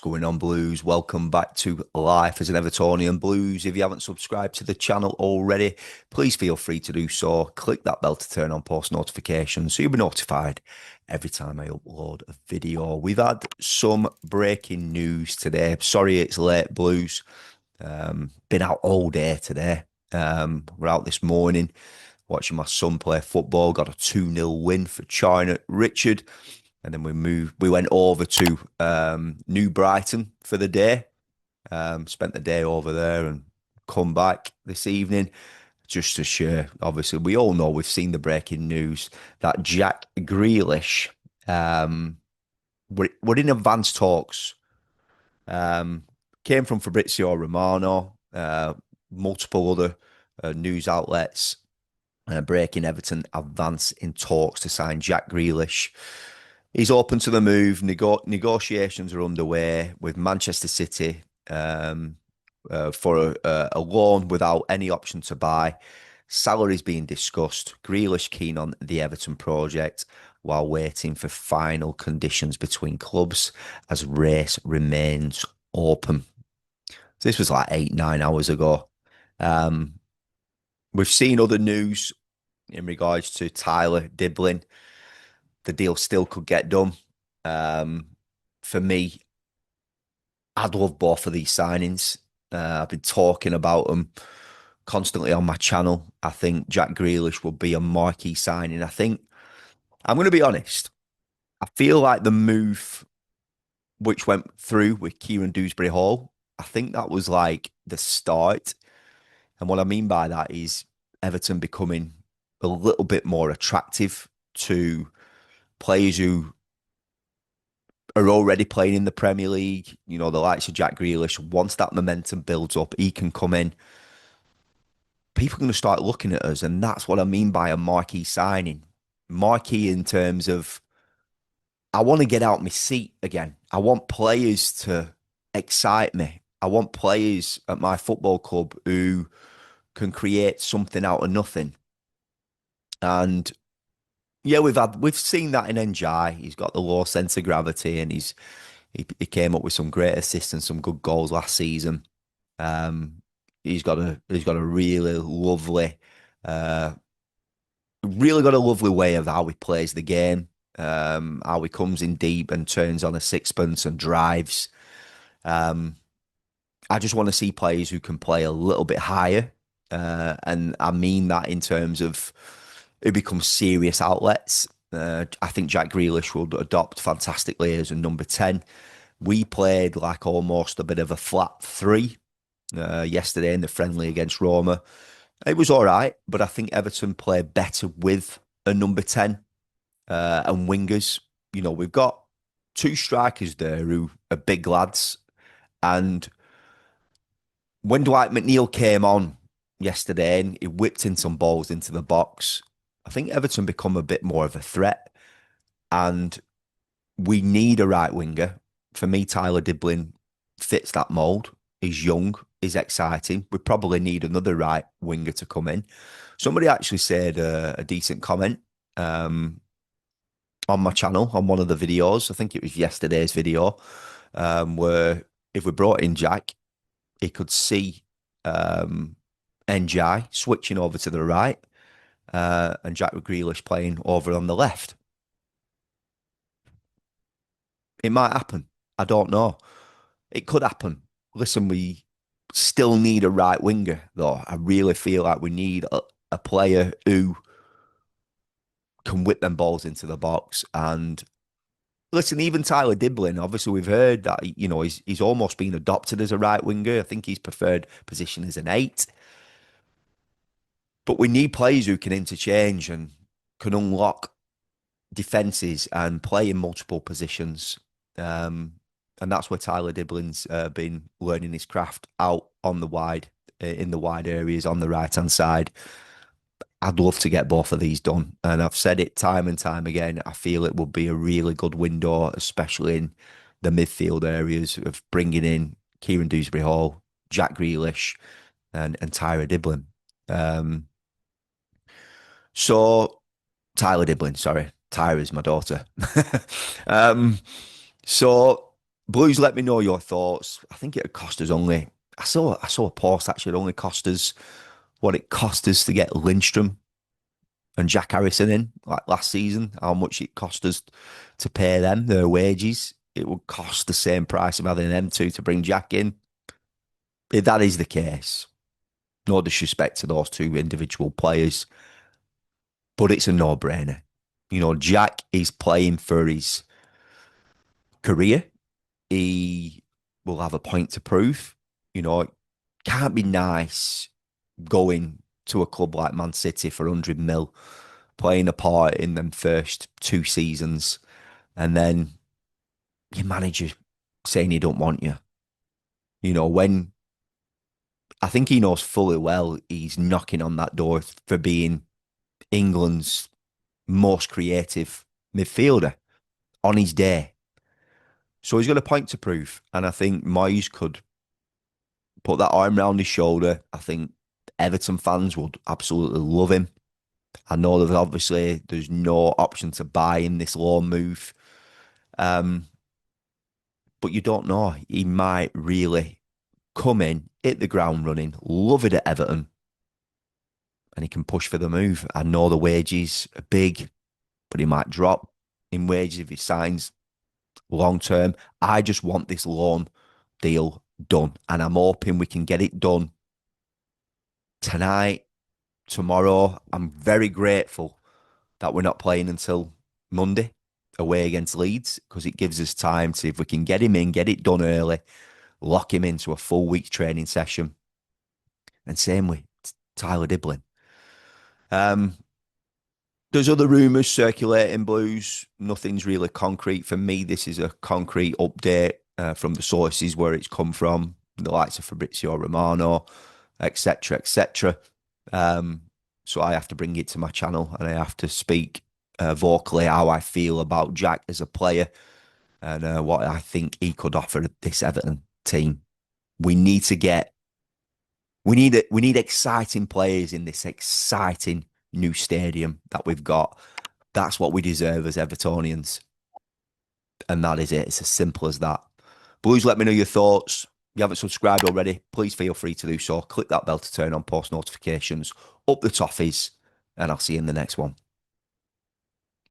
going on, Blues? Welcome back to Life as an Evertonian Blues. If you haven't subscribed to the channel already, please feel free to do so. Click that bell to turn on post notifications so you'll be notified every time I upload a video. We've had some breaking news today. Sorry it's late, Blues. Been out all day today. We're out this morning watching my son play football. Got a 2-0 win for China Richard. And then we went over to New Brighton for the day. Spent the day over there and come back this evening just to share. Obviously, we all know we've seen the breaking news that Jack Grealish, we're in advanced talks. Came from Fabrizio Romano, multiple other news outlets breaking Everton advance in talks to sign Jack Grealish. He's open to the move. Negotiations are underway with Manchester City for a loan without any option to buy. Salaries being discussed. Grealish keen on the Everton project while waiting for final conditions between clubs as race remains open. So this was like 8, 9 hours ago. We've seen other news in regards to Tyler Diblin. The deal still could get done. For me, I'd love both of these signings. I've been talking about them constantly on my channel. I think Jack Grealish will be a marquee signing. I think, I'm going to be honest, I feel like the move which went through with Kieran Dewsbury Hall, I think that was like the start. And what I mean by that is Everton becoming a little bit more attractive to players who are already playing in the Premier League. You know, the likes of Jack Grealish, once that momentum builds up, he can come in. People are going to start looking at us, and that's what I mean by a marquee signing. Marquee in terms of, I want to get out my seat again. I want players to excite me. I want players at my football club who can create something out of nothing. And yeah, we've seen that in NJ. He's got the low sense of gravity, and he came up with some great assists and some good goals last season. Um, he's got a uh, really got a lovely way of how he plays the game. How he comes in deep and turns on a sixpence and drives. Um, I just want to see players who can play a little bit higher, and I mean that in terms of who become serious outlets. I think Jack Grealish will adopt fantastically as a number 10. We played like almost a bit of a flat three yesterday in the friendly against Roma. It was all right, but I think Everton play better with a number 10 and wingers. You know, we've got two strikers there who are big lads. And when Dwight McNeil came on yesterday and he whipped in some balls into the box, I think Everton become a bit more of a threat. And we need a right winger. For me, Tyler Diblin fits that mould. He's young, he's exciting. We probably need another right winger to come in. Somebody actually said a decent comment on my channel on one of the videos. I think it was yesterday's video, where if we brought in Jack, he could see NJ switching over to the right and Jack Grealish playing over on the left. It might happen. I don't know. It could happen. Listen, we still need a right winger, though. I really feel like we need a player who can whip them balls into the box. And listen, even Tyler Diblin, obviously we've heard that, you know, he's almost been adopted as a right winger. I think his preferred position is an 8. But we need players who can interchange and can unlock defenses and play in multiple positions. And that's where Tyler Diblin's been learning his craft out on the wide, in the wide areas on the right hand side. I'd love to get both of these done. And I've said it time and time again. I feel it would be a really good window, especially in the midfield areas of bringing in Kieran Dewsbury Hall, Jack Grealish, and Tyler Diblin. Um, so Tyler Diblin, sorry. Tyra is my daughter. um, so Blues, let me know your thoughts. I think it cost us only. I saw a post actually. It only cost us what it cost us to get Lindstrom and Jack Harrison in like last season. How much it cost us to pay them their wages. It would cost the same price of having them two to bring Jack in. If that is the case, no disrespect to those two individual players, but it's a no-brainer. Jack is playing for his career. He will have a point to prove. It can't be nice going to a club like Man City for 100 mil, playing a part in them first 2 seasons, and then your manager saying he don't want you. When I think he knows fully well he's knocking on that door for being England's most creative midfielder on his day. So he's got a point to prove. And I think Moyes could put that arm around his shoulder. I think Everton fans would absolutely love him. I know that obviously there's no option to buy in this loan move. Um, but you don't know. He might really come in, hit the ground running, love it at Everton, and he can push for the move. I know the wages are big, but he might drop in wages if he signs long term. I just want this loan deal done, and I'm hoping we can get it done tonight, tomorrow. I'm very grateful that we're not playing until Monday away against Leeds because it gives us time to, if we can get him in, get it done early, lock him into a full week training session. And same with Tyler Diblin. Um, there's other rumours circulating, Blues. Nothing's really concrete. For me, this is a concrete update from the sources where it's come from, the likes of Fabrizio Romano, etc., etc. So I have to bring it to my channel and I have to speak vocally how I feel about Jack as a player and what I think he could offer this Everton team. We need to get we need exciting players in this exciting new stadium that we've got. That's what we deserve as Evertonians. And that is it. It's as simple as that. Blues, let me know your thoughts. If you haven't subscribed already, please feel free to do so. Click that bell to turn on post notifications. Up the toffees, and I'll see you in the next one.